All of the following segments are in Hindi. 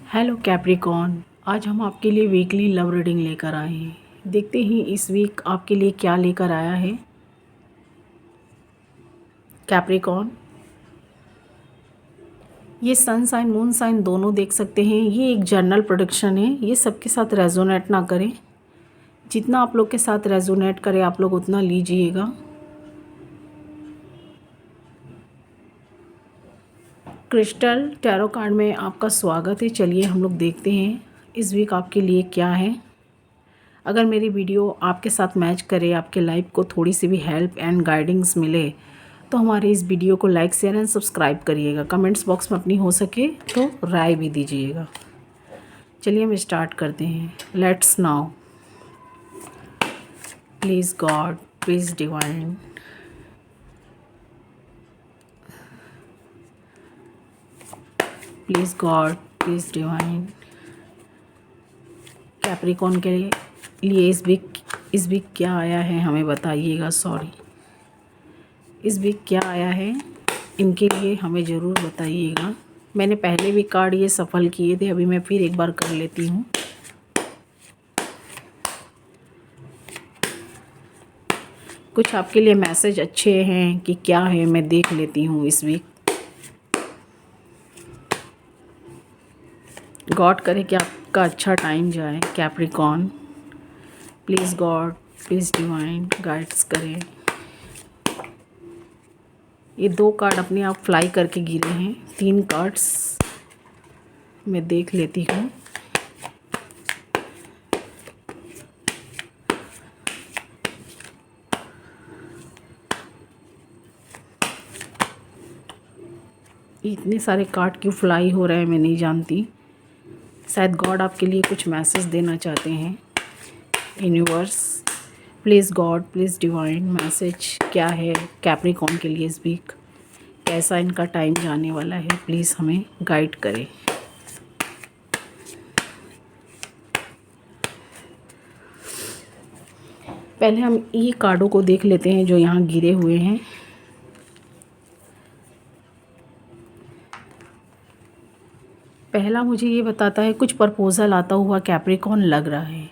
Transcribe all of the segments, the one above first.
Hello Capricorn. आज हम आपके लिए वीकली लव रीडिंग लेकर आए हैं। देखते ही इस वीक आपके लिए क्या लेकर आया है कैप्रिकॉर्न। ये सन साइन मून साइन दोनों देख सकते हैं। ये एक जनरल प्रेडिक्शन है, ये सबके साथ रेजोनेट ना करें। जितना आप लोग के साथ रेजोनेट करे आप लोग उतना लीजिएगा। क्रिस्टल टैरो कार्ड में आपका स्वागत है। चलिए हम लोग देखते हैं इस वीक आपके लिए क्या है। अगर मेरी वीडियो आपके साथ मैच करे, आपके लाइफ को थोड़ी सी भी हेल्प एंड गाइडेंस मिले तो हमारे इस वीडियो को लाइक शेयर एंड सब्सक्राइब करिएगा। कमेंट्स बॉक्स में अपनी हो सके तो राय भी दीजिएगा। चलिए हम स्टार्ट करते हैं। Let's now please God, please divine, please God, please divine. Capricorn के लिए इस वीक क्या आया है हमें बताइएगा। सॉरी, इस वीक क्या आया है इनके लिए हमें ज़रूर बताइएगा। मैंने पहले भी कार्ड ये सफल किए थे, अभी मैं फिर एक बार कर लेती हूँ। कुछ आपके लिए मैसेज अच्छे हैं कि क्या है मैं देख लेती हूँ इस वीक। गॉड करे कि आपका अच्छा टाइम जाए Capricorn. Please God, please divine guides करें। ये 2 कार्ड अपने आप फ्लाई करके गिरे हैं। 3 कार्ड्स मैं देख लेती हूँ। इतने सारे कार्ड क्यों फ्लाई हो रहे हैं मैं नहीं जानती। शायद गॉड आपके लिए कुछ मैसेज देना चाहते हैं। Universe, please God, please divine, message क्या है कैप्रिकॉर्न के लिए इस वीक। कैसा इनका टाइम जाने वाला है, प्लीज़ हमें गाइड करें। पहले हम ये कार्डों को देख लेते हैं जो यहाँ गिरे हुए हैं। पहला मुझे ये बताता है कुछ प्रपोज़ल आता हुआ कैप्रिकॉर्न लग रहा है,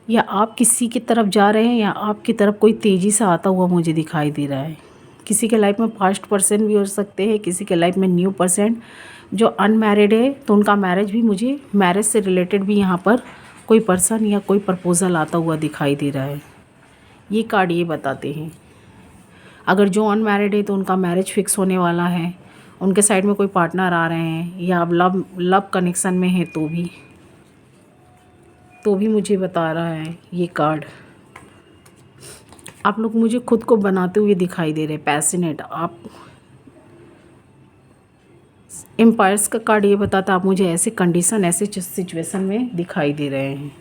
या आप किसी की तरफ जा रहे हैं या आपकी तरफ कोई तेज़ी से आता हुआ मुझे दिखाई दे रहा है। किसी के लाइफ में फर्स्ट पर्सन भी हो सकते हैं, किसी के लाइफ में न्यू पर्सन। जो अनमैरिड है तो उनका मैरिज भी, मुझे मैरिज से रिलेटेड भी यहाँ पर कोई पर्सन या कोई प्रपोज़ल आता हुआ दिखाई दे रहा है। ये कार्ड ये बताते हैं। अगर जो अनमैरिड है तो उनका मैरिज फिक्स होने वाला है, उनके साइड में कोई पार्टनर आ रहे हैं, या आप लव कनेक्शन में हैं तो भी मुझे बता रहा है ये कार्ड। आप लोग मुझे खुद को बनाते हुए दिखाई दे रहे हैं, पैशनेट। आप एम्पायर्स का कार्ड ये बताता है आप मुझे ऐसे कंडीशन, ऐसे सिचुएशन में दिखाई दे रहे हैं।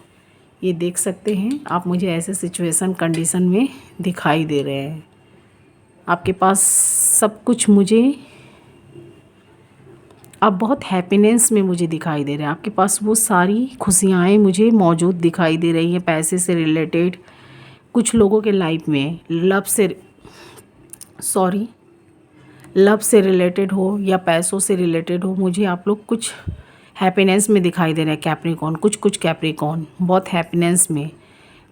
ये देख सकते हैं आप मुझे ऐसे सिचुएशन कंडीशन में दिखाई दे रहे हैं। आपके पास सब कुछ, मुझे आप बहुत हैप्पीनेस में मुझे दिखाई दे रहे हैं। आपके पास वो सारी खुशियाँ मुझे मौजूद दिखाई दे रही हैं। पैसे से रिलेटेड कुछ लोगों के लाइफ में लव से रिलेटेड हो या पैसों से रिलेटेड हो, मुझे आप लोग कुछ हैप्पीनेस में दिखाई दे रहे हैं कैप्रिकॉर्न। कुछ कैप्रिकॉर्न बहुत हैप्पीनेस में,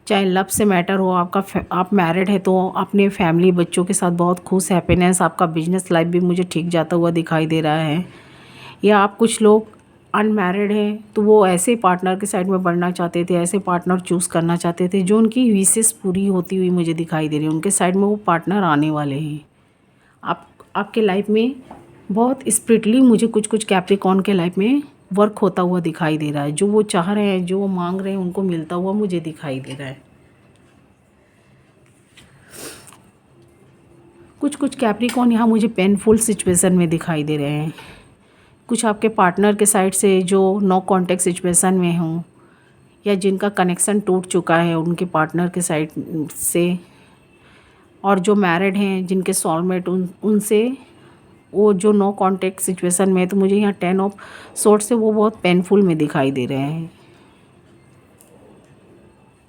चाहे लव से मैटर हो। आप मैरिड है तो अपने फैमिली बच्चों के साथ बहुत खुश, हैप्पीनेस। आपका बिजनेस लाइफ भी मुझे ठीक जाता हुआ दिखाई दे रहा है। या आप कुछ लोग अनमैरिड हैं तो वो ऐसे पार्टनर के साइड में बढ़ना चाहते थे, ऐसे पार्टनर चूज़ करना चाहते थे जो उनकी विशेष पूरी होती हुई मुझे दिखाई दे रही है। उनके साइड में वो पार्टनर आने वाले हैं। आपके लाइफ में बहुत स्पिरिटली मुझे कुछ कैप्रिकॉर्न के लाइफ में वर्क होता हुआ दिखाई दे रहा है। जो वो चाह रहे हैं, जो वो मांग रहे हैं, उनको मिलता हुआ मुझे दिखाई दे रहा है। कुछ कैप्रिकॉर्न यहाँ मुझे पेनफुल सिचुएशन में दिखाई दे रहे हैं। कुछ आपके पार्टनर के साइड से जो नो कांटेक्ट सिचुएशन में हों, या जिनका कनेक्शन टूट चुका है उनके पार्टनर के साइड से, और जो मैरिड हैं जिनके सोलमेट उनसे वो जो नो कांटेक्ट सिचुएशन में है, तो मुझे यहाँ 10 ऑफ सोर्ड से वो बहुत पेनफुल में दिखाई दे रहे हैं।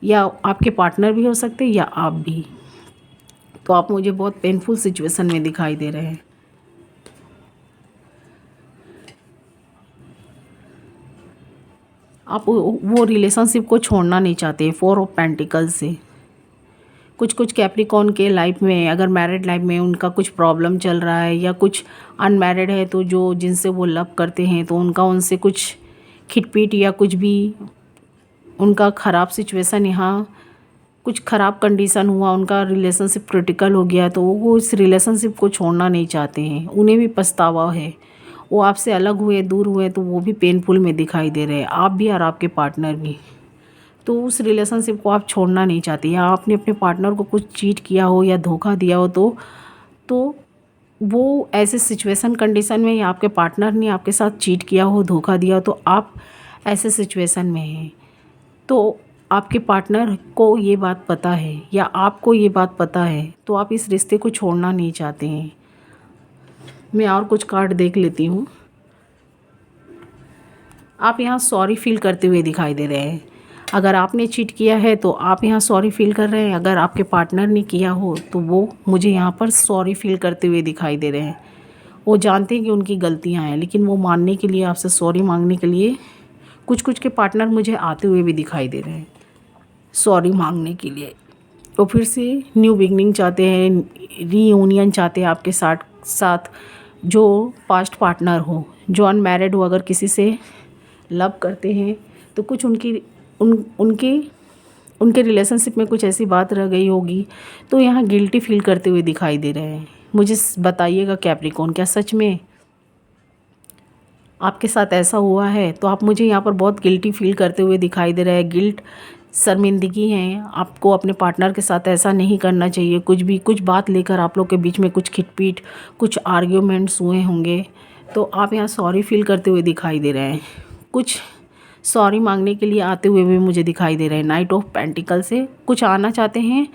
या आपके पार्टनर भी हो सकते हैं या आप भी, तो आप मुझे बहुत पेनफुल सिचुएशन में दिखाई दे रहे हैं। आप वो रिलेशनशिप को छोड़ना नहीं चाहते। 4 ऑफ पेंटिकल्स से कुछ कुछ कैप्रिकॉर्न के लाइफ में, अगर मैरिड लाइफ में उनका कुछ प्रॉब्लम चल रहा है या कुछ अनमैरिड है तो जो जिनसे वो लव करते हैं तो उनका उनसे कुछ खिटपीट या कुछ भी उनका ख़राब सिचुएशन, यहाँ कुछ ख़राब कंडीशन हुआ, उनका रिलेशनशिप क्रिटिकल हो गया तो वो इस रिलेशनशिप को छोड़ना नहीं चाहते हैं। उन्हें भी पछतावा है। वो आपसे अलग हुए, दूर हुए तो वो भी पेनफुल में दिखाई दे रहे हैं, आप भी और आपके पार्टनर भी। तो उस रिलेशनशिप को आप छोड़ना नहीं चाहते, या आपने अपने पार्टनर को कुछ चीट किया हो या धोखा दिया हो तो वो ऐसे सिचुएशन कंडीशन में, या आपके पार्टनर ने आपके साथ चीट किया हो, धोखा दिया हो, तो आप ऐसे सिचुएशन में हैं। तो आपके पार्टनर को ये बात पता है या आपको ये बात पता है तो आप इस रिश्ते को छोड़ना नहीं चाहते हैं। मैं और कुछ कार्ड देख लेती हूँ। आप यहाँ सॉरी फील करते हुए दिखाई दे रहे हैं। अगर आपने चीट किया है तो आप यहाँ सॉरी फील कर रहे हैं। अगर आपके पार्टनर ने किया हो तो वो मुझे यहाँ पर सॉरी फील करते हुए दिखाई दे रहे हैं। वो जानते हैं कि उनकी गलतियाँ हैं, लेकिन वो मानने के लिए, आपसे सॉरी मांगने के लिए कुछ कुछ के पार्टनर मुझे आते हुए भी दिखाई दे रहे हैं सॉरी मांगने के लिए। वो फिर से न्यू बिगनिंग चाहते हैं, रीयूनियन चाहते हैं आपके साथ। जो पास्ट पार्टनर हो, जो अनमैरिड हो, अगर किसी से लव करते हैं तो कुछ उनके रिलेशनशिप में कुछ ऐसी बात रह गई होगी तो यहाँ गिल्टी फील करते हुए दिखाई दे रहे हैं। मुझे बताइएगा कैप्रिकॉर्न, क्या सच में आपके साथ ऐसा हुआ है? तो आप मुझे यहाँ पर बहुत गिल्टी फील करते हुए दिखाई दे रहे हैं। गिल्ट, शर्मिंदगी है। आपको अपने पार्टनर के साथ ऐसा नहीं करना चाहिए। कुछ बात लेकर आप लोग के बीच में कुछ खिटपीट, कुछ आर्ग्यूमेंट्स हुए होंगे तो आप यहाँ सॉरी फील करते हुए दिखाई दे रहे हैं। कुछ सॉरी मांगने के लिए आते हुए भी मुझे दिखाई दे रहे हैं। नाइट ऑफ पेंटिकल से कुछ आना चाहते हैं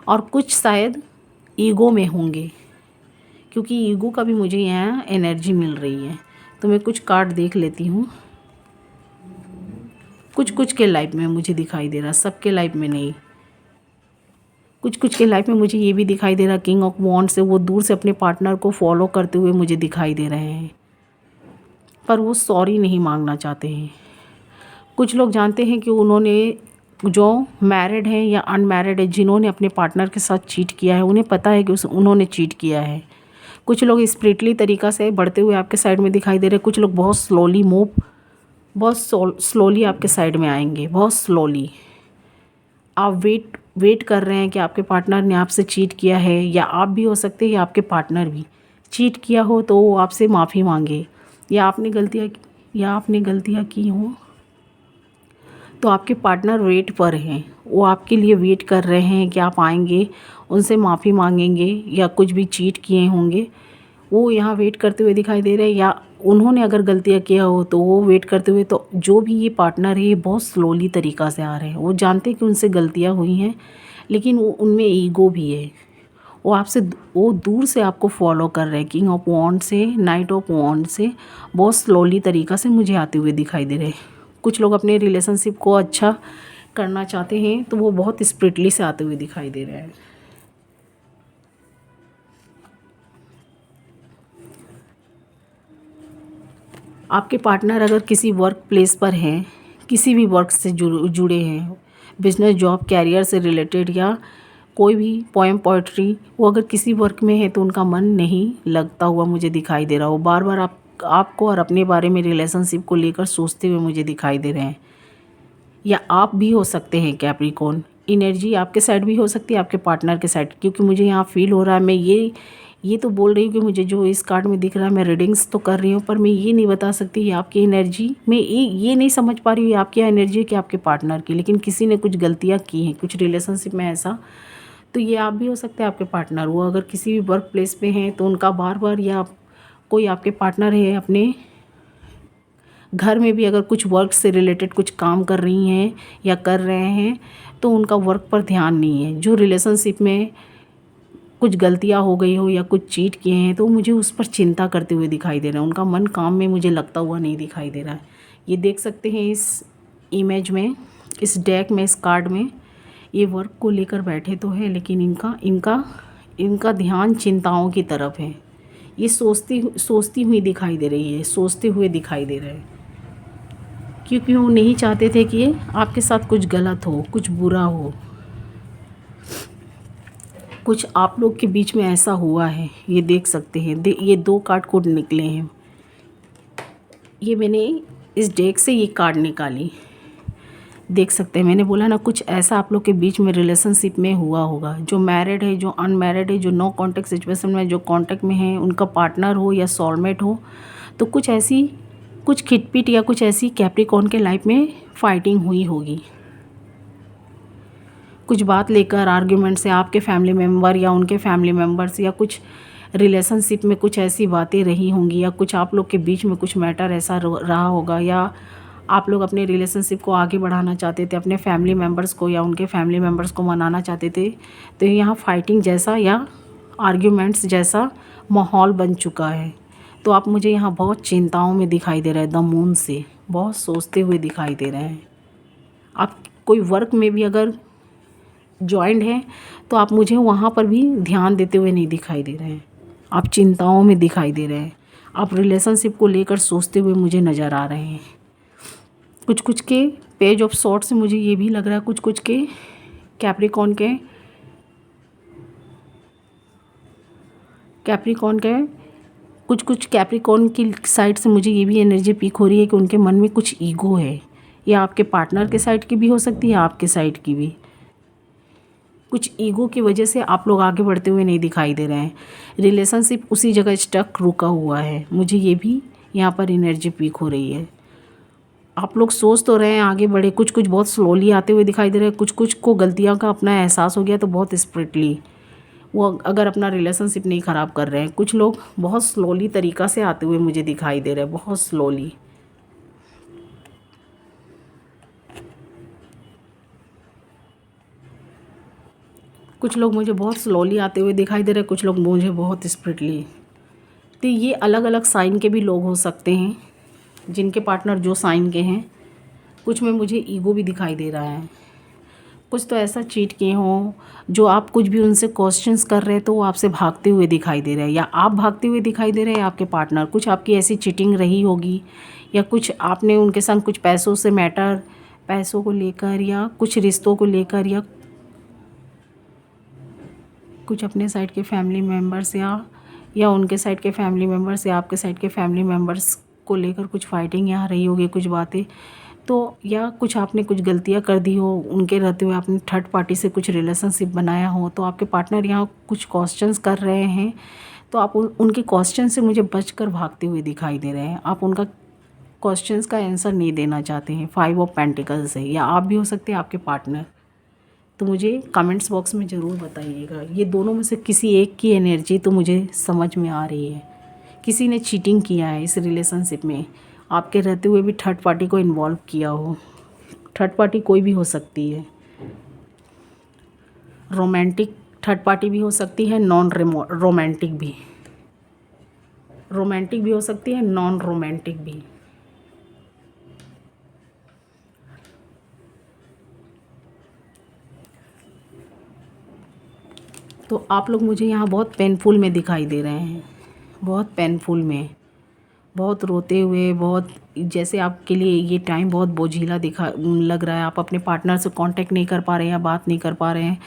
और कुछ शायद ईगो में होंगे, क्योंकि ईगो का भी मुझे यहाँ एनर्जी मिल रही है। तो मैं कुछ कार्ड देख लेती हूँ। कुछ कुछ के लाइफ में मुझे दिखाई दे रहा, सबके लाइफ में नहीं। कुछ कुछ के लाइफ में मुझे ये भी दिखाई दे रहा, किंग ऑफ वॉन्ड्स से वो दूर से अपने पार्टनर को फॉलो करते हुए मुझे दिखाई दे रहे हैं, पर वो सॉरी नहीं मांगना चाहते हैं। कुछ लोग जानते हैं कि उन्होंने, जो मैरिड हैं या अनमैरिड है, जिन्होंने अपने पार्टनर के साथ चीट किया है, उन्हें पता है कि उन्होंने चीट किया है। कुछ लोग स्पिरिटली तरीक़ा से बढ़ते हुए आपके साइड में दिखाई दे रहे हैं। कुछ लोग बहुत स्लोली आपके साइड में आएंगे, बहुत स्लोली। आप वेट कर रहे हैं कि आपके पार्टनर ने आपसे चीट किया है, या आप भी हो सकते हैं या आपके पार्टनर भी चीट किया हो तो वो आपसे माफ़ी मांगे, या आपने गलतियाँ की हों तो आपके पार्टनर वेट पर हैं। वो आपके लिए वेट कर रहे हैं कि आप आएंगे, उनसे माफ़ी मांगेंगे, या कुछ भी चीट किए होंगे वो यहाँ वेट करते हुए दिखाई दे रहे हैं। या उन्होंने अगर गलतियाँ किया हो तो वो वेट करते हुए, तो जो भी ये पार्टनर है ये बहुत स्लोली तरीक़ा से आ रहे हैं। वो जानते हैं कि उनसे गलतियाँ हुई हैं, लेकिन वो उनमें ईगो भी है। वो दूर से आपको फॉलो कर रहे हैं। किंग ऑफ वॉन्ड से, नाइट ऑफ वॉन्ड से बहुत स्लोली तरीक़ा से मुझे आते हुए दिखाई दे रहे हैं। कुछ लोग अपने रिलेशनशिप को अच्छा करना चाहते हैं तो वो बहुत स्पिरिटली से आते हुए दिखाई दे रहे हैं। आपके पार्टनर अगर किसी वर्क प्लेस पर हैं, किसी भी वर्क से जुड़े हैं, बिजनेस, जॉब, कैरियर से रिलेटेड, या कोई भी पोएम, पोइट्री, वो अगर किसी वर्क में है तो उनका मन नहीं लगता हुआ मुझे दिखाई दे रहा। वो बार बार आपको और अपने बारे में, रिलेशनशिप को लेकर सोचते हुए मुझे दिखाई दे रहे हैं। या आप भी हो सकते हैं कैप्रिकॉर्न। एनर्जी आपके साइड भी हो सकती है, आपके पार्टनर के साइड, क्योंकि मुझे यहाँ फील हो रहा है। मैं ये तो बोल रही हूँ कि मुझे जो इस कार्ड में दिख रहा है, मैं रीडिंग्स तो कर रही हूँ, पर मैं ये नहीं बता सकती ये आपकी एनर्जी, मैं ये नहीं समझ पा रही हूँ ये आपकी एनर्जी है कि आपके पार्टनर की। लेकिन किसी ने कुछ गलतियाँ की हैं कुछ रिलेशनशिप में ऐसा, तो ये आप भी हो सकते हैं, आपके पार्टनर। वो अगर किसी भी वर्क प्लेस पे हैं तो उनका बार बार, या कोई आपके पार्टनर है अपने घर में भी अगर कुछ वर्क से रिलेटेड कुछ काम कर रही हैं या कर रहे हैं तो उनका वर्क पर ध्यान नहीं है। जो रिलेशनशिप में कुछ गलतियां हो गई हो या कुछ चीट किए हैं तो मुझे उस पर चिंता करते हुए दिखाई दे रहा है। उनका मन काम में मुझे लगता हुआ नहीं दिखाई दे रहा है। ये देख सकते हैं इस इमेज में, इस डेक में, इस कार्ड में, ये वर्क को लेकर बैठे तो है, लेकिन इनका ध्यान चिंताओं की तरफ है। ये सोचती हुई दिखाई दे रही है, सोचते हुए दिखाई दे रहे हैं। क्योंकि वो नहीं चाहते थे कि आपके साथ कुछ गलत हो, कुछ बुरा हो, कुछ आप लोग के बीच में ऐसा हुआ है। ये देख सकते हैं, ये 2 कार्ड कोड निकले हैं। ये मैंने इस डेक से ये कार्ड निकाली, देख सकते हैं। मैंने बोला ना, कुछ ऐसा आप लोग के बीच में रिलेशनशिप में हुआ होगा। जो मैरिड है, जो अनमैरिड है, जो नो कॉन्टैक्ट सिचुएशन में, जो कॉन्टैक्ट में है, उनका पार्टनर हो या सोलमेट हो, तो कुछ ऐसी, कुछ खिटपिट या कुछ ऐसी कैप्रिकॉर्न के लाइफ में फाइटिंग हुई होगी। कुछ बात लेकर आर्ग्यूमेंट से आपके फैमिली मेम्बर या उनके फैमिली मेम्बर्स, या कुछ रिलेशनशिप में कुछ ऐसी बातें रही होंगी, या कुछ आप लोग के बीच में कुछ मैटर ऐसा रहा होगा, या आप लोग अपने रिलेशनशिप को आगे बढ़ाना चाहते थे, अपने फैमिली मेम्बर्स को या उनके फैमिली मेम्बर्स को मनाना चाहते थे। तो यहाँ फाइटिंग जैसा या आर्ग्यूमेंट्स जैसा माहौल बन चुका है। तो आप मुझे यहाँ बहुत चिंताओं में दिखाई दे रहे हैं, द मून से बहुत सोचते हुए दिखाई दे रहे हैं। आप कोई वर्क में भी अगर जॉइंड हैं तो आप मुझे वहाँ पर भी ध्यान देते हुए नहीं दिखाई दे रहे हैं। आप चिंताओं में दिखाई दे रहे हैं। आप रिलेशनशिप को लेकर सोचते हुए मुझे नज़र आ रहे हैं। कुछ कुछ के पेज ऑफ सॉर्ट्स से मुझे ये भी लग रहा है, कुछ कुछ के कैप्रिकॉर्न के कुछ कुछ कैप्रिकॉर्न की साइड से मुझे ये भी एनर्जी पिक हो रही है कि उनके मन में कुछ ईगो है। या आपके पार्टनर के साइड की भी हो सकती है, आपके साइड की भी। कुछ ईगो की वजह से आप लोग आगे बढ़ते हुए नहीं दिखाई दे रहे हैं। रिलेशनशिप उसी जगह स्टक रुका हुआ है। मुझे ये भी यहाँ पर एनर्जी पीक हो रही है। आप लोग सोच तो रहे हैं आगे बढ़े, कुछ कुछ बहुत स्लोली आते हुए दिखाई दे रहे हैं। कुछ कुछ को गलतियाँ का अपना एहसास हो गया तो बहुत स्प्रिटली वो अगर अपना रिलेशनशिप नहीं ख़राब कर रहे हैं। कुछ लोग बहुत स्लोली तरीक़ा से आते हुए मुझे दिखाई दे रहे हैं, बहुत स्लोली। कुछ लोग मुझे बहुत स्लोली आते हुए दिखाई दे रहे हैं, कुछ लोग मुझे बहुत स्पीडली। तो ये अलग अलग साइन के भी लोग हो सकते हैं, जिनके पार्टनर जो साइन के हैं। कुछ में मुझे ईगो भी दिखाई दे रहा है। कुछ तो ऐसा चीट किए हों, जो आप कुछ भी उनसे क्वेश्चंस कर रहे हैं तो वो आपसे भागते हुए दिखाई दे रहे हैं, या आप भागते हुए दिखाई दे रहे हैं। आपके पार्टनर, कुछ आपकी ऐसी चीटिंग रही होगी, या कुछ आपने उनके संग कुछ पैसों से मैटर, पैसों को लेकर, या कुछ रिश्तों को लेकर, या कुछ अपने साइड के फैमिली मेम्बर्स या उनके साइड के फैमिली मेम्बर्स या आपके साइड के फैमिली मेम्बर्स को लेकर कुछ फाइटिंग यहाँ रही होगी, कुछ बातें। तो या कुछ आपने कुछ गलतियाँ कर दी हो, उनके रहते हुए आपने थर्ड पार्टी से कुछ रिलेशनशिप बनाया हो, तो आपके पार्टनर यहाँ कुछ क्वेश्चंस कर रहे हैं। तो आप उनके क्वेश्चन से मुझे बचकर भागते हुए दिखाई दे रहे हैं। आप उनका क्वेश्चंस का आंसर नहीं देना चाहते हैं। 5 ऑफ पेंटिकल्स है, या आप भी हो सकते हैं आपके पार्टनर। तो मुझे कमेंट्स बॉक्स में ज़रूर बताइएगा। ये दोनों में से किसी एक की एनर्जी तो मुझे समझ में आ रही है। किसी ने चीटिंग किया है इस रिलेशनशिप में, आपके रहते हुए भी थर्ड पार्टी को इन्वॉल्व किया हो। थर्ड पार्टी कोई भी हो सकती है, रोमांटिक थर्ड पार्टी भी हो सकती है, नॉन रोमांटिक भी, रोमांटिक भी हो सकती है, नॉन रोमांटिक भी। तो आप लोग मुझे यहाँ बहुत पेनफुल में दिखाई दे रहे हैं, बहुत पेनफुल में, बहुत रोते हुए, बहुत जैसे आपके लिए ये टाइम बहुत बोझिला लग रहा है। आप अपने पार्टनर से कांटेक्ट नहीं कर पा रहे हैं या बात नहीं कर पा रहे हैं,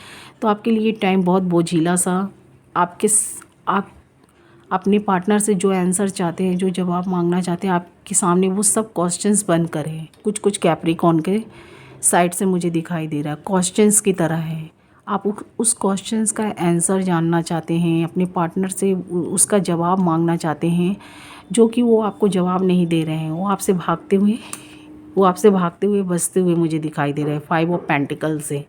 तो आपके लिए ये टाइम बहुत बोझिला सा। आप अपने पार्टनर से जो आंसर चाहते हैं, जो जवाब मांगना चाहते हैं, आपके सामने वो सब क्वेश्चंस बन कर है। कुछ कुछ कैप्रिकॉर्न के साइड से मुझे दिखाई दे रहा है, क्वेश्चंस की तरह है। आप उस क्वेश्चंस का आंसर जानना चाहते हैं, अपने पार्टनर से उसका जवाब मांगना चाहते हैं, जो कि वो आपको जवाब नहीं दे रहे हैं। वो आपसे भागते हुए बचते हुए मुझे दिखाई दे रहे हैं 5 ऑफ पेंटिकल से।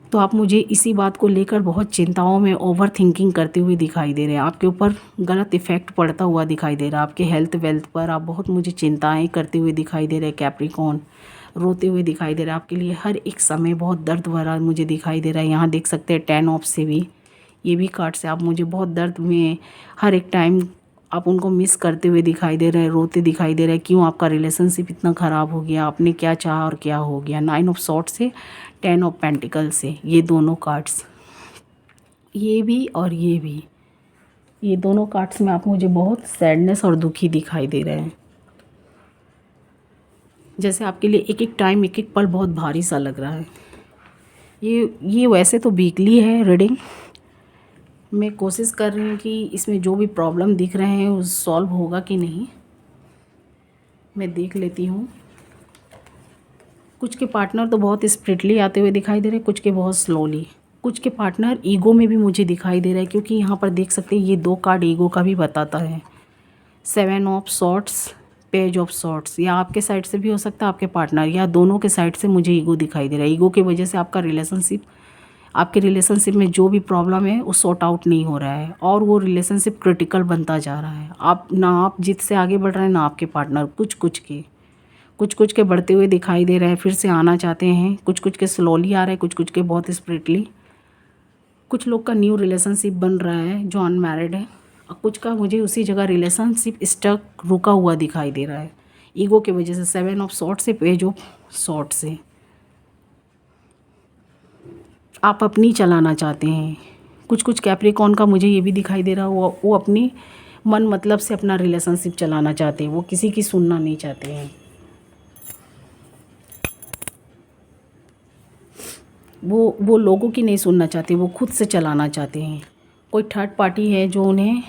तो आप मुझे इसी बात को लेकर बहुत चिंताओं में ओवर थिंकिंग करते हुए दिखाई दे रहे हैं। आपके ऊपर गलत इफ़ेक्ट पड़ता हुआ दिखाई दे रहा है, आपके हेल्थ वेल्थ पर आप बहुत मुझे चिंताएं करते हुए दिखाई दे रहे हैं। कैप्रिकॉर्न रोते हुए दिखाई दे रहा है। आपके लिए हर एक समय बहुत दर्द भरा मुझे दिखाई दे रहा है। यहाँ देख सकते हैं 10 ऑफ से भी, ये भी कार्ड से आप मुझे बहुत दर्द में हर एक टाइम आप उनको मिस करते हुए दिखाई दे रहे हैं, रोते दिखाई दे रहे हैं। क्यों आपका रिलेशनशिप इतना ख़राब हो गया, आपने क्या चाहा और क्या हो गया। 9 ऑफ सॉर्ट्स से 10 ऑफ पेंटिकल से, ये दोनों कार्ड्स, ये भी और ये भी, ये दोनों कार्ड्स में आप मुझे बहुत सैडनेस और दुखी दिखाई दे रहे हैं। जैसे आपके लिए एक एक टाइम एक एक पल बहुत भारी सा लग रहा है। ये वैसे तो वीकली है रीडिंग। मैं कोशिश कर रही हूँ कि इसमें जो भी प्रॉब्लम दिख रहे हैं वो सॉल्व होगा कि नहीं, मैं देख लेती हूँ। कुछ के पार्टनर तो बहुत स्प्रिटली आते हुए दिखाई दे रहे हैं, कुछ के बहुत स्लोली। कुछ के पार्टनर ईगो में भी मुझे दिखाई दे रहा है, क्योंकि यहाँ पर देख सकते हैं ये 2 कार्ड ईगो का भी बताता है। 7 of sorts, page of sorts. या आपके साइड से भी हो सकता है, आपके पार्टनर या दोनों के साइड से मुझे ईगो दिखाई दे रहा है। ईगो की वजह से आपके रिलेशनशिप में जो भी प्रॉब्लम है वो सॉर्ट आउट नहीं हो रहा है, और वो रिलेशनशिप क्रिटिकल बनता जा रहा है। आप जिद से आगे बढ़ रहे हैं, ना आपके पार्टनर। कुछ के बढ़ते हुए दिखाई दे रहे हैं, फिर से आना चाहते हैं। कुछ के स्लोली आ रहे हैं, कुछ के बहुत स्प्रिटली। कुछ लोग का न्यू रिलेशनशिप बन रहा है जो अनमैरिड है, और कुछ का मुझे उसी जगह रिलेशनशिप स्टक रुका हुआ दिखाई दे रहा है ईगो की वजह से। 7 ऑफ सॉर्ट से, पेज ऑफ सॉर्ट से आप अपनी चलाना चाहते हैं। कुछ कैप्रिकॉर्न का मुझे ये भी दिखाई दे रहा है, वो अपनी मन मतलब से अपना रिलेशनशिप चलाना चाहते हैं, वो किसी की सुनना नहीं चाहते हैं। वो लोगों की नहीं सुनना चाहते, वो खुद से चलाना चाहते हैं। कोई थर्ड पार्टी है जो उन्हें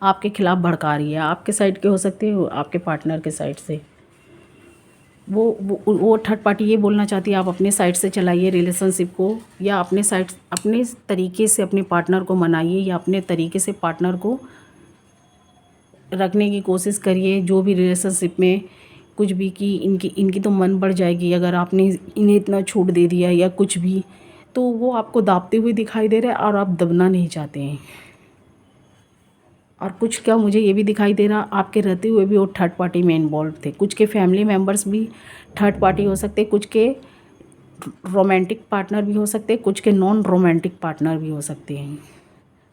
आपके खिलाफ भड़का रही है। आपके साइड के हो सकते हैं, आपके पार्टनर के साइड से। वो थर्ड पार्टी ये बोलना चाहती है आप अपने साइड से चलाइए रिलेशनशिप को, या अपने तरीके से अपने पार्टनर को मनाइए, या अपने तरीके से पार्टनर को रखने की कोशिश करिए। जो भी रिलेशनशिप में कुछ भी कि इनकी तो मन बढ़ जाएगी अगर आपने इन्हें इतना छूट दे दिया या कुछ भी, तो वो आपको दाबते हुए दिखाई दे रहा है और आप दबना नहीं चाहते हैं। और कुछ क्या मुझे ये भी दिखाई दे रहा, आपके रहते हुए भी वो थर्ड पार्टी में इन्वॉल्व थे। कुछ के फैमिली मेम्बर्स भी थर्ड पार्टी हो सकते, कुछ के रोमांटिक पार्टनर भी हो सकते, कुछ के नॉन रोमांटिक पार्टनर भी हो सकते हैं।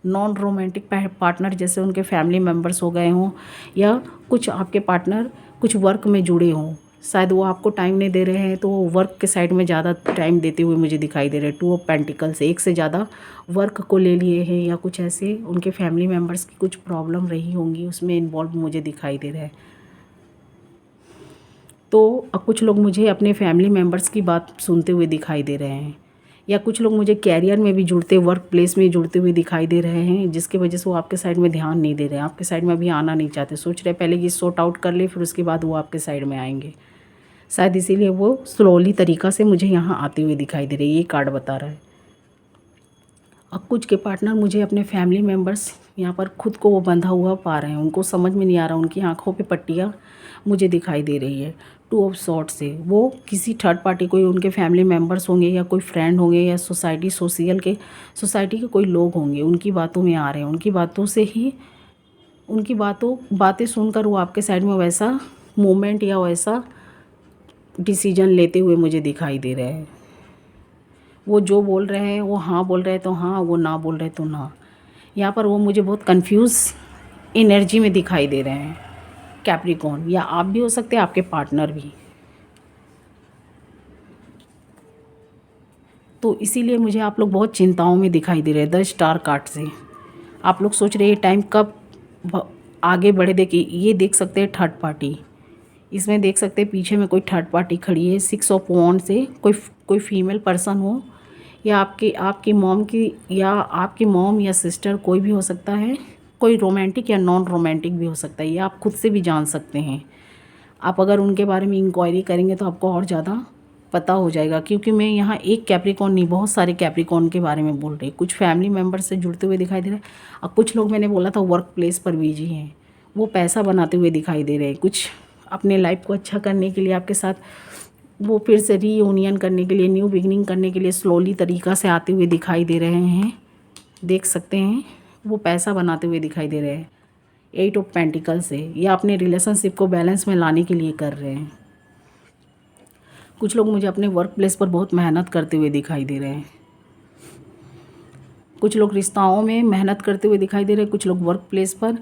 नॉन रोमांटिक पार्टनर जैसे उनके फैमिली मेम्बर्स हो गए हों, या कुछ आपके पार्टनर कुछ वर्क में जुड़े हों। शायद वो आपको टाइम नहीं दे रहे हैं, तो वो वर्क के साइड में ज़्यादा टाइम देते हुए मुझे दिखाई दे रहे हैं। 2 ऑफ पेंटिकल्स, एक से ज़्यादा वर्क को ले लिए हैं, या कुछ ऐसे उनके फैमिली मेम्बर्स की कुछ प्रॉब्लम रही होंगी, उसमें इन्वॉल्व मुझे दिखाई दे रहा है। तो कुछ लोग मुझे अपने फैमिली मेम्बर्स की बात सुनते हुए दिखाई दे रहे हैं, या कुछ लोग मुझे कैरियर में भी जुड़ते, वर्क प्लेस में जुड़ते हुए दिखाई दे रहे हैं, जिसकी वजह से वो आपके साइड में ध्यान नहीं दे रहे हैं, आपके साइड में अभी आना नहीं चाहते। सोच रहे पहले ये सॉर्ट आउट कर ले, फिर उसके बाद वो आपके साइड में आएंगे। शायद इसीलिए वो स्लोली तरीक़ा से मुझे यहाँ आते हुए दिखाई दे रहे हैं, ये कार्ड बता रहा है। और कुछ के पार्टनर मुझे अपने फैमिली मेम्बर्स यहाँ पर खुद को वो बंधा हुआ पा रहे हैं, उनको समझ में नहीं आ रहा, उनकी आँखों पे पट्टियाँ मुझे दिखाई दे रही है। 2 ऑफ सॉर्ट्स से वो किसी थर्ड पार्टी, कोई उनके फैमिली मेम्बर्स होंगे, या कोई फ्रेंड होंगे, या सोसाइटी के कोई लोग होंगे, उनकी बातों में आ रहे हैं। उनकी बातों से ही बातें सुनकर वो आपके साइड में वैसा मोमेंट या वैसा डिसीजन लेते हुए मुझे दिखाई दे रहे हैं। वो जो बोल रहे हैं वो हाँ बोल रहे हैं तो हाँ, वो ना बोल रहे तो ना। यहाँ पर वो मुझे बहुत कंफ्यूज एनर्जी में दिखाई दे रहे हैं कैप्रिकॉर्न, या आप भी हो सकते हैं, आपके पार्टनर भी। तो इसीलिए मुझे आप लोग बहुत चिंताओं में दिखाई दे रहे हैं 10 स्टार कार्ड से। आप लोग सोच रहे हैं टाइम कब आगे बढ़े। देखिए ये देख सकते हैं थर्ड पार्टी, इसमें देख सकते हैं पीछे में कोई थर्ड पार्टी खड़ी है। 6 ऑफ वॉन्ड से कोई फीमेल पर्सन हो, या आपकी मॉम या सिस्टर, कोई भी हो सकता है। कोई रोमांटिक या नॉन रोमांटिक भी हो सकता है, ये आप खुद से भी जान सकते हैं। आप अगर उनके बारे में इंक्वायरी करेंगे तो आपको और ज़्यादा पता हो जाएगा, क्योंकि मैं यहाँ एक कैप्रिकॉर्न नहीं, बहुत सारे कैप्रिकॉर्न के बारे में बोल रही। कुछ फैमिली मेम्बर से जुड़ते हुए दिखाई दे रहे हैं, और कुछ लोग मैंने बोला था वर्क प्लेस पर बिजी हैं, वो पैसा बनाते हुए दिखाई दे रहे हैं। कुछ अपने लाइफ को अच्छा करने के लिए आपके साथ वो फिर से रीयूनियन करने के लिए, न्यू बिगनिंग करने के लिए स्लोली तरीक़ा से आते हुए दिखाई दे रहे हैं। देख सकते हैं वो पैसा बनाते हुए दिखाई दे रहे हैं 8 ऑफ पेंटिकल से, या अपने रिलेशनशिप को बैलेंस में लाने के लिए कर रहे हैं। कुछ लोग मुझे अपने वर्क प्लेस पर बहुत मेहनत करते हुए दिखाई दे रहे हैं। कुछ लोग रिश्ताओं में मेहनत करते हुए दिखाई दे रहे हैं, कुछ लोग वर्क प्लेस पर।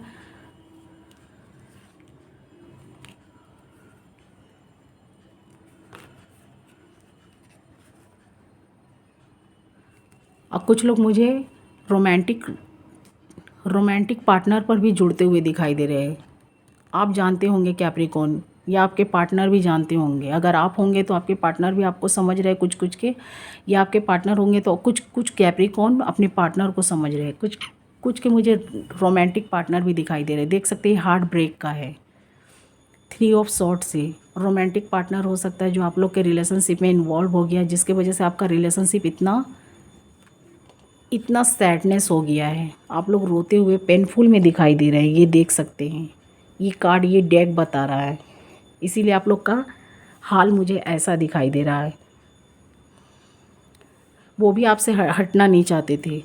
और कुछ लोग मुझे रोमांटिक पार्टनर पर भी जुड़ते हुए दिखाई दे रहे हैं। आप जानते होंगे कैप्रिकॉर्न, या आपके पार्टनर भी जानते होंगे। अगर आप होंगे तो आपके पार्टनर भी आपको समझ रहे हैं कुछ कुछ के, या आपके पार्टनर होंगे तो कुछ कुछ कैप्रिकॉर्न अपने पार्टनर को समझ रहे हैं। कुछ कुछ के मुझे रोमांटिक पार्टनर भी दिखाई दे रहे हैं। देख सकते हैं हार्ट ब्रेक का है। 3 ऑफ सॉर्ड से रोमांटिक पार्टनर हो सकता है जो आप लोग के रिलेशनशिप में इन्वॉल्व हो गया, जिसके वजह से आपका रिलेशनशिप इतना सैडनेस हो गया है। आप लोग रोते हुए पेनफुल में दिखाई दे रहे हैं। ये देख सकते हैं, ये कार्ड, ये डेक बता रहा है। इसीलिए आप लोग का हाल मुझे ऐसा दिखाई दे रहा है। वो भी आपसे हटना नहीं चाहते थे,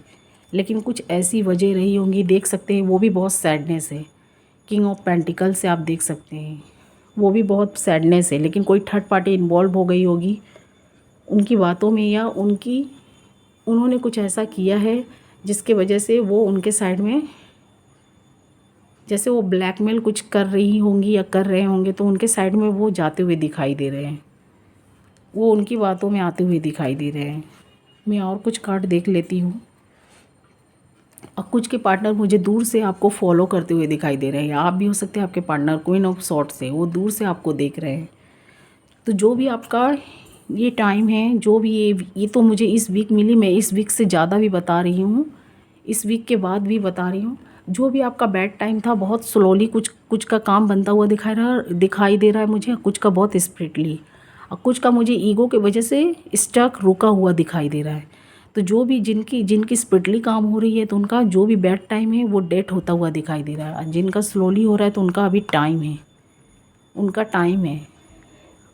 लेकिन कुछ ऐसी वजह रही होंगी। देख सकते हैं वो भी बहुत सैडनेस है। किंग ऑफ पेंटिकल से आप देख सकते हैं वो भी बहुत सैडनेस है, लेकिन कोई थर्ड पार्टी इन्वॉल्व हो गई होगी उनकी बातों में, या उन्होंने कुछ ऐसा किया है जिसके वजह से वो उनके साइड में, जैसे वो ब्लैकमेल कुछ कर रही होंगी या कर रहे होंगे, तो उनके साइड में वो जाते हुए दिखाई दे रहे हैं। वो उनकी बातों में आते हुए दिखाई दे रहे हैं। मैं और कुछ कार्ड देख लेती हूँ। और कुछ के पार्टनर मुझे दूर से आपको फॉलो करते हुए दिखाई दे रहे हैं। आप भी हो सकते हैं आपके पार्टनर क्वीन ऑफ सॉर्ड से वो दूर से आपको देख रहे हैं। तो जो भी आपका ये टाइम है, जो भी ये तो मुझे इस वीक मिली, मैं इस वीक से ज़्यादा भी बता रही हूँ, इस वीक के बाद भी बता रही हूँ। जो भी आपका बैड टाइम था, बहुत स्लोली कुछ कुछ का काम बनता हुआ दिखाई दे रहा है मुझे, कुछ का बहुत स्पीडली, और कुछ का मुझे ईगो की वजह से स्टक रुका हुआ दिखाई दे रहा है। तो जो भी जिनकी स्पीडली काम हो रही है, तो उनका जो भी बैड टाइम है वो डेट होता हुआ दिखाई दे रहा है। जिनका स्लोली हो रहा है तो उनका अभी टाइम है, उनका टाइम है।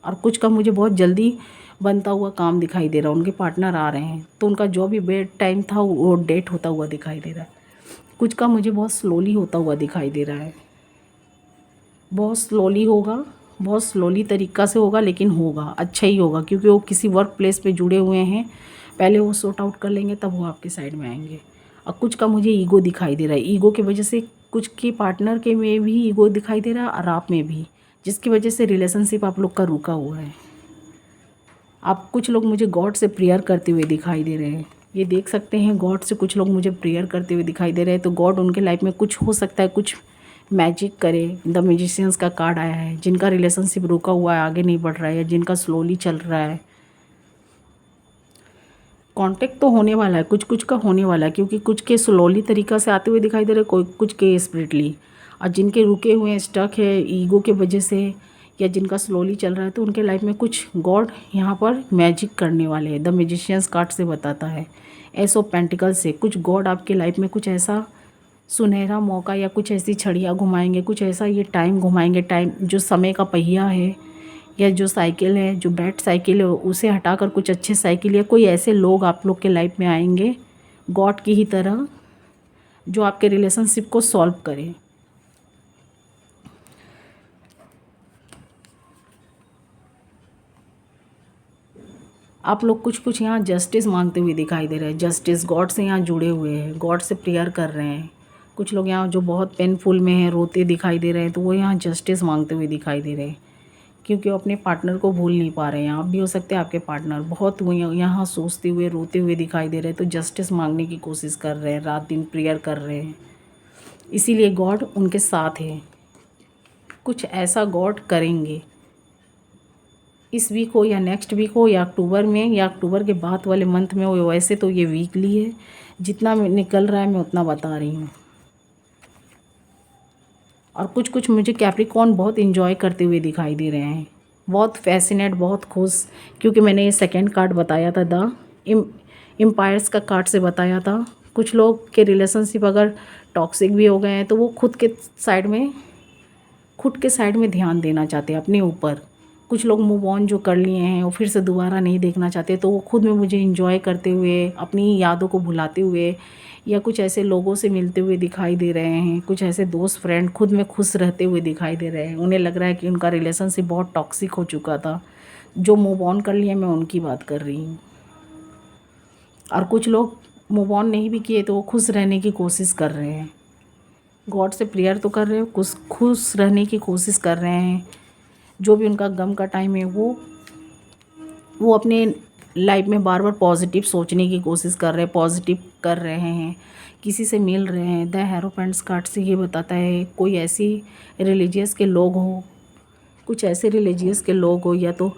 और कुछ का मुझे बहुत जल्दी बनता हुआ काम दिखाई दे रहा है। उनके पार्टनर आ रहे हैं तो उनका जो भी बैड टाइम था वो डेट होता हुआ दिखाई दे रहा है। कुछ का मुझे बहुत स्लोली होता हुआ दिखाई दे रहा है। बहुत स्लोली होगा, बहुत स्लोली तरीक़ा से होगा, लेकिन होगा, अच्छा ही होगा, क्योंकि वो किसी वर्क प्लेस पे जुड़े हुए हैं। पहले वो सॉर्ट आउट कर लेंगे तब वो आपके साइड में आएंगे। और कुछ का मुझे ईगो दिखाई दे रहा है। ईगो की वजह से कुछ के पार्टनर के में भी ईगो दिखाई दे रहा है और आप में भी, जिसकी वजह से रिलेशनशिप आप लोग का रुका हुआ है। आप कुछ लोग मुझे गॉड से प्रेयर करते हुए दिखाई दे रहे हैं। ये देख सकते हैं गॉड से कुछ लोग मुझे प्रेयर करते हुए दिखाई दे रहे हैं। तो गॉड उनके लाइफ में कुछ हो सकता है, कुछ मैजिक करे। द मैजिशियंस का कार्ड आया है। जिनका रिलेशनशिप रुका हुआ है, आगे नहीं बढ़ रहा है, या जिनका स्लोली चल रहा है, कांटेक्ट तो होने वाला है, कुछ कुछ का होने वाला है, क्योंकि कुछ के स्लोली तरीक़ा से आते हुए दिखाई दे रहे हैं, कोई कुछ के स्पिरिटली। और जिनके रुके हुए हैं, स्टक है ईगो के वजह से, या जिनका स्लोली चल रहा है, तो उनके लाइफ में कुछ गॉड यहाँ पर मैजिक करने वाले हैं। द मैजिशियंस कार्ड से बताता है। एस ऑफ पेंटिकल से कुछ गॉड आपके लाइफ में कुछ ऐसा सुनहरा मौका या कुछ ऐसी छड़ियाँ घुमाएंगे, कुछ ऐसा ये टाइम घुमाएंगे। टाइम जो समय का पहिया है, या जो साइकिल है, जो बैड साइकिल है, उसे हटाकर कुछ अच्छे साइकिल, या कोई ऐसे लोग आप लोग के लाइफ में आएंगे गॉड की ही तरह, जो आपके रिलेशनशिप को सॉल्व करें। आप लोग कुछ कुछ यहाँ जस्टिस मांगते हुए दिखाई दे रहे हैं। जस्टिस गॉड से यहाँ जुड़े हुए हैं, गॉड से प्रेयर कर रहे हैं। कुछ लोग यहाँ जो बहुत पेनफुल में हैं, रोते दिखाई दे रहे हैं, तो वो यहाँ जस्टिस मांगते हुए दिखाई दे रहे हैं, क्योंकि वो अपने पार्टनर को भूल नहीं पा रहे हैं। आप भी हो सकते हैं आपके पार्टनर बहुत यहाँ सोचते हुए, रोते हुए दिखाई दे रहे हैं, तो जस्टिस मांगने की कोशिश कर रहे हैं, रात दिन प्रेयर कर रहे हैं। इसीलिए गॉड उनके साथ है। कुछ ऐसा गॉड करेंगे इस वीक हो, या नेक्स्ट वीक हो, या अक्टूबर में, या अक्टूबर के बाद वाले मंथ में हो। वैसे तो ये वीकली है, जितना निकल रहा है मैं उतना बता रही हूँ। और कुछ कुछ मुझे कैप्रिकॉर्न बहुत इन्जॉय करते हुए दिखाई दे रहे हैं, बहुत फैसिनेट, बहुत खुश, क्योंकि मैंने ये सेकंड कार्ड बताया था, द एम्पायर्स का कार्ड से बताया था। कुछ लोग के रिलेशनशिप अगर टॉक्सिक भी हो गए हैं, तो वो खुद के साइड में ध्यान देना चाहते हैं अपने ऊपर। कुछ लोग मूव ऑन जो कर लिए हैं, वो फिर से दोबारा नहीं देखना चाहते, तो वो खुद में मुझे इंजॉय करते हुए, अपनी यादों को भुलाते हुए, या कुछ ऐसे लोगों से मिलते हुए दिखाई दे रहे हैं। कुछ ऐसे दोस्त फ्रेंड खुद में खुश रहते हुए दिखाई दे रहे हैं। उन्हें लग रहा है कि उनका रिलेशनशिप बहुत टॉक्सिक हो चुका था। जो मूव ऑन कर लिए, मैं उनकी बात कर रही हूँ। और कुछ लोग मूव ऑन नहीं भी किए, तो वो खुश रहने की कोशिश कर रहे हैं। गॉड से प्रेयर तो कर रहे हो, कुछ खुश रहने की कोशिश कर रहे हैं। जो भी उनका गम का टाइम है, वो अपने लाइफ में बार बार पॉजिटिव सोचने की कोशिश कर रहे हैं, पॉजिटिव कर रहे हैं, किसी से मिल रहे हैं। द हेरोपेंट्स कार्ड से ये बताता है कोई ऐसी रिलीजियस के लोग हो कुछ ऐसे रिलीजियस के लोग हो या तो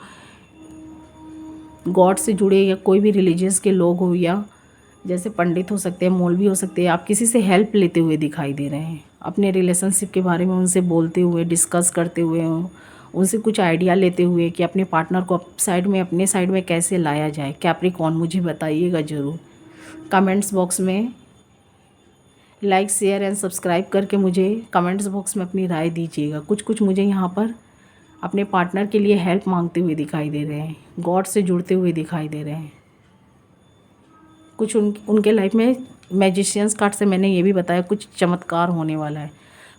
गॉड से जुड़े या कोई भी रिलीजियस के लोग हो या जैसे पंडित हो सकते हैं, मौलवी हो सकते हैं, आप किसी से हेल्प लेते हुए दिखाई दे रहे हैं। अपने रिलेशनशिप के बारे में उनसे बोलते हुए, डिस्कस करते हुए, उनसे कुछ आइडिया लेते हुए कि अपने पार्टनर को अपने साइड में कैसे लाया जाए। कैप्रिकॉर्न मुझे बताइएगा ज़रूर कमेंट्स बॉक्स में। लाइक शेयर एंड सब्सक्राइब करके मुझे कमेंट्स बॉक्स में अपनी राय दीजिएगा। कुछ कुछ मुझे यहाँ पर अपने पार्टनर के लिए हेल्प मांगते हुए दिखाई दे रहे हैं, गॉड से जुड़ते हुए दिखाई दे रहे हैं। कुछ उनके लाइफ में मैजिशियंस कार्ड से मैंने ये भी बताया कुछ चमत्कार होने वाला है।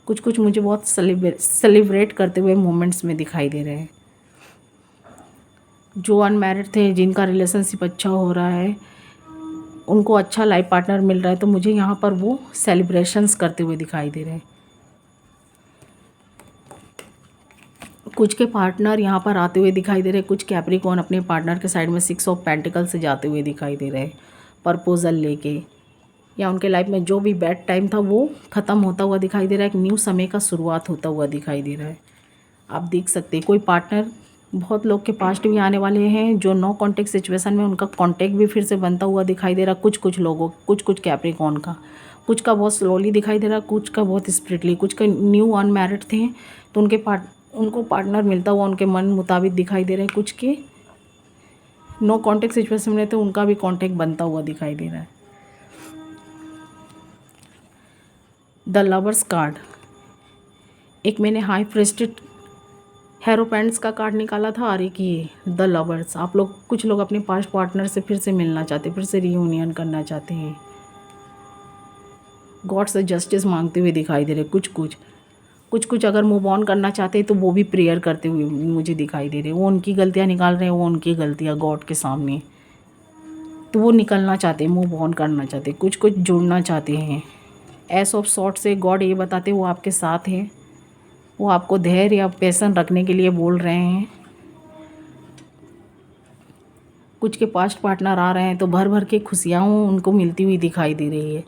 कुछ कुछ मुझे बहुत सेलिब्रेट करते हुए मोमेंट्स में दिखाई दे रहे हैं। जो अनमैरिड थे, जिनका रिलेशनशिप अच्छा हो रहा है, उनको अच्छा लाइफ पार्टनर मिल रहा है, तो मुझे यहाँ पर वो सेलिब्रेशंस करते हुए दिखाई दे रहे हैं। कुछ के पार्टनर यहाँ पर आते हुए दिखाई दे रहे हैं। कुछ कैप्रिकॉर्न अपने पार्टनर के साइड में 6 ऑफ पेंटिकल से जाते हुए दिखाई दे रहे हैं प्रपोजल लेके, या उनके लाइफ में जो भी बैड टाइम था वो ख़त्म होता हुआ दिखाई दे रहा है। एक न्यू समय का शुरुआत होता हुआ दिखाई दे रहा है। आप देख सकते हैं कोई पार्टनर, बहुत लोग के पास्ट भी आने वाले हैं जो नो कांटेक्ट सिचुएशन में, उनका कांटेक्ट भी फिर से बनता हुआ दिखाई दे रहा। कुछ लोगों, कुछ कैप्रिकॉर्न का, कुछ का बहुत स्लोली दिखाई दे रहा, कुछ का बहुत स्पिरिटली, कुछ का न्यू अनमैरिड थे तो उनको पार्टनर मिलता हुआ उनके मन मुताबिक दिखाई दे रहे हैं। कुछ के नो कांटेक्ट सिचुएशन में तो उनका भी कांटेक्ट बनता हुआ दिखाई दे रहा है। द लवर्स कार्ड, एक मैंने हाई प्रेस्टेड हेरोपेंट्स का कार्ड निकाला था और एक ये द लवर्स। आप लोग, कुछ लोग अपने पास्ट पार्टनर से फिर से मिलना चाहते हैं, फिर से रियूनियन करना चाहते हैं। गॉड से जस्टिस मांगते हुए दिखाई दे रहे। कुछ अगर मूव ऑन करना चाहते हैं तो वो भी प्रेयर करते हुए मुझे दिखाई दे रहे। वो उनकी गलतियाँ निकाल रहे हैं, वो उनकी गलतियाँ गॉड के सामने, तो वो निकलना चाहते हैं, मूव ऑन करना चाहते हैं, कुछ जुड़ना चाहते हैं। एस ऑफ सॉर्ट से गॉड ये बताते हैं वो आपके साथ हैं, वो आपको धैर्य या पैशन रखने के लिए बोल रहे हैं। कुछ के पास्ट पार्टनर आ रहे हैं तो भर के खुशियाँ उनको मिलती हुई दिखाई दे रही है।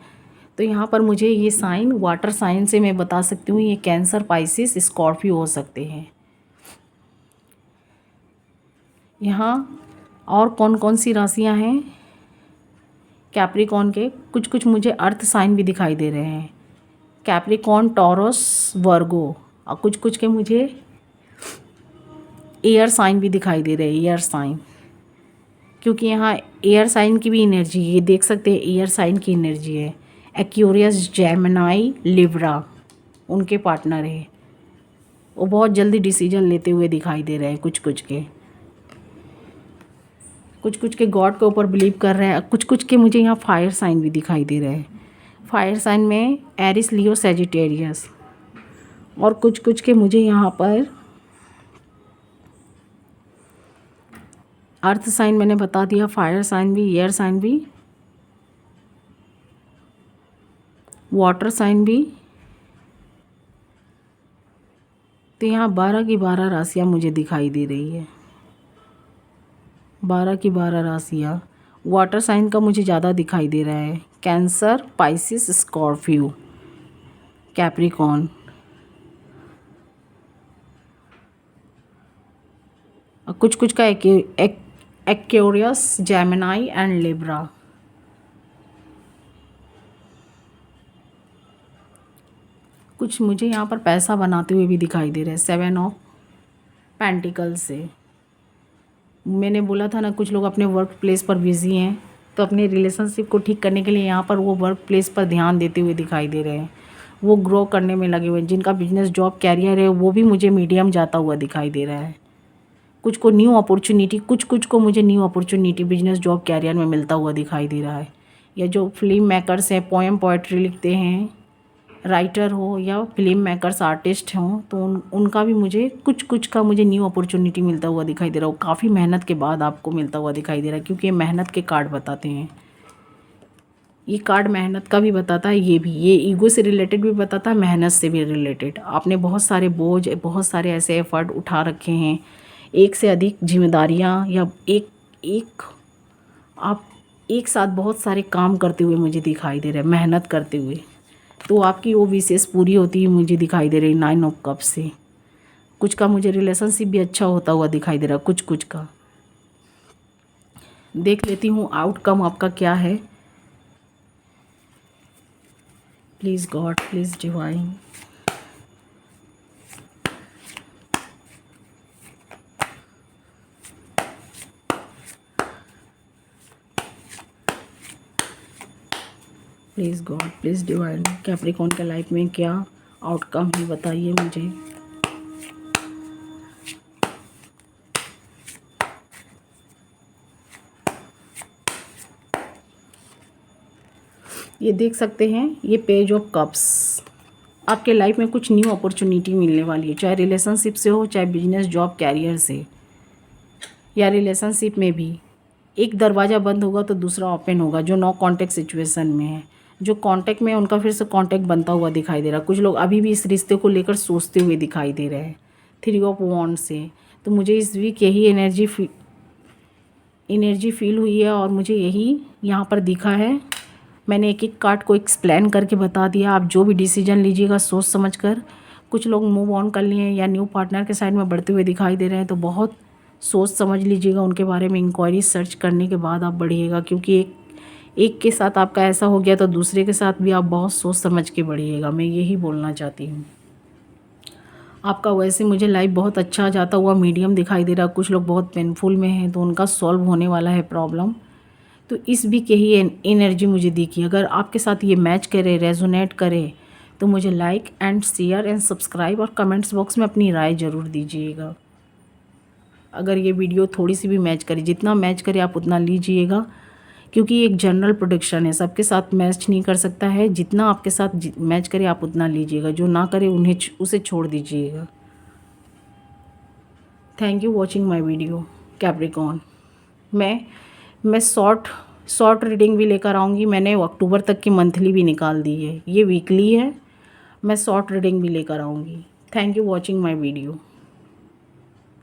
तो यहाँ पर मुझे ये साइन, वाटर साइन से मैं बता सकती हूँ ये कैंसर, पाइसिस, स्कॉर्पियो हो सकते हैं। यहाँ और कौन कौन सी राशियाँ हैं कैप्रिकॉर्न के, कुछ मुझे अर्थ साइन भी दिखाई दे रहे हैं। कैप्रिकॉर्न, टॉरस, वर्गो, और कुछ के मुझे एयर साइन भी दिखाई दे रहे हैं। एयर साइन, क्योंकि यहाँ एयर साइन की भी एनर्जी, ये देख सकते हैं एयर साइन की एनर्जी है। एक्वेरियस, जेमिनी, लिब्रा उनके पार्टनर है। वो बहुत जल्दी डिसीजन लेते हुए दिखाई दे रहे हैं। कुछ के गॉड के ऊपर बिलीव कर रहे हैं। कुछ के मुझे यहाँ फायर साइन भी दिखाई दे रहे हैं। फायर साइन में एरिस, लियो, सैजिटेरियस, और कुछ के मुझे यहाँ पर अर्थ साइन मैंने बता दिया, फायर साइन भी, एयर साइन भी, वाटर साइन भी। तो यहाँ 12 की 12 राशियाँ मुझे दिखाई दे रही है। 12 की 12 राशियाँ। वाटर साइन का मुझे ज़्यादा दिखाई दे रहा है। कैंसर, पाइसिस, स्कॉर्पियो, कैप्रिकॉर्न, और कुछ का एक्वेरियस, जेमिनी एंड लिब्रा। कुछ मुझे यहाँ पर पैसा बनाते हुए भी दिखाई दे रहे हैं। 7 ऑफ पेंटिकल से मैंने बोला था ना, कुछ लोग अपने वर्क प्लेस पर बिजी हैं, तो अपने रिलेशनशिप को ठीक करने के लिए यहाँ पर वो वर्क प्लेस पर ध्यान देते हुए दिखाई दे रहे हैं। वो ग्रो करने में लगे हुए हैं। जिनका बिजनेस, जॉब, कैरियर है, वो भी मुझे मीडियम जाता हुआ दिखाई दे रहा है। कुछ को न्यू अपॉर्चुनिटी, कुछ को मुझे new opportunity business, job, career में मिलता हुआ दिखाई दे रहा है। या जो फिल्म मेकर्स हैं, पोएम, पोएट्री लिखते हैं, राइटर हो या फिल्म मेकर्स, आर्टिस्ट हों, तो उनका भी मुझे कुछ का मुझे न्यू अपॉर्चुनिटी मिलता हुआ दिखाई दे रहा है। वो काफ़ी मेहनत के बाद आपको मिलता हुआ दिखाई दे रहा है, क्योंकि ये मेहनत के कार्ड बताते हैं। ये कार्ड मेहनत का भी बताता है, ये ईगो से रिलेटेड भी बताता है, मेहनत से भी रिलेटेड। आपने बहुत सारे बोझ, बहुत सारे ऐसे एफर्ट उठा रखे हैं, एक से अधिक जिम्मेदारियाँ, या आप एक साथ बहुत सारे काम करते हुए मुझे दिखाई दे रहे हैं, मेहनत करते हुए। तो आपकी वो विशेष पूरी होती है मुझे दिखाई दे रही 9 ऑफ कप से। कुछ का मुझे रिलेशनशिप भी अच्छा होता हुआ दिखाई दे रहा है, कुछ कुछ का। देख लेती हूँ आउटकम आपका क्या है। Please God, please divine. Please God, please divine, Capricorn के लाइफ में क्या आउटकम है बताइए मुझे। ये देख सकते हैं, ये पेज ऑफ कप्स। आपके लाइफ में कुछ न्यू अपॉर्चुनिटी मिलने वाली है, चाहे रिलेशनशिप से हो, चाहे बिजनेस, जॉब, कैरियर से, या रिलेशनशिप में भी एक दरवाज़ा बंद होगा तो दूसरा ओपन होगा। जो नो कांटेक्ट सिचुएशन में है, जो कांटेक्ट में है, उनका फिर से कांटेक्ट बनता हुआ दिखाई दे रहा है। कुछ लोग अभी भी इस रिश्ते को लेकर सोचते हुए दिखाई दे रहे हैं 3 ऑफ वॉन्ड से। तो मुझे इस वीक यही एनर्जी फील हुई है और मुझे यही यहाँ पर दिखा है। मैंने एक एक कार्ड को एक्सप्लेन करके बता दिया। आप जो भी डिसीजन लीजिएगा सोच समझ कर। कुछ लोग मूव ऑन कर लिए या न्यू पार्टनर के साइड में बढ़ते हुए दिखाई दे रहे हैं, तो बहुत सोच समझ लीजिएगा। उनके बारे में इंक्वायरी सर्च करने के बाद आप बढ़िएगा, क्योंकि एक के साथ आपका ऐसा हो गया तो दूसरे के साथ भी आप बहुत सोच समझ के बढ़िएगा। मैं यही बोलना चाहती हूँ। आपका वैसे मुझे लाइफ बहुत अच्छा जाता हुआ मीडियम दिखाई दे रहा है। कुछ लोग बहुत पेनफुल में हैं तो उनका सॉल्व होने वाला है प्रॉब्लम। तो इस वीक यही एनर्जी मुझे दिखी। अगर आपके साथ ये मैच करे, रेजोनेट करे, तो मुझे like and share and subscribe और कमेंट्स बॉक्स में अपनी राय ज़रूर दीजिएगा। अगर ये वीडियो थोड़ी सी भी मैच करे, जितना मैच करे आप उतना लीजिएगा, क्योंकि ये एक जनरल प्रोडिक्शन है, सबके साथ मैच नहीं कर सकता है। जितना आपके साथ मैच करे आप उतना लीजिएगा, जो ना करे उसे छोड़ दीजिएगा। Thank you watching my video Capricorn. मैं शॉर्ट रीडिंग भी लेकर आऊँगी। मैंने अक्टूबर तक की मंथली भी निकाल दी है, ये वीकली है। मैं शॉर्ट रीडिंग भी लेकर आऊँगी। Thank you watching my video.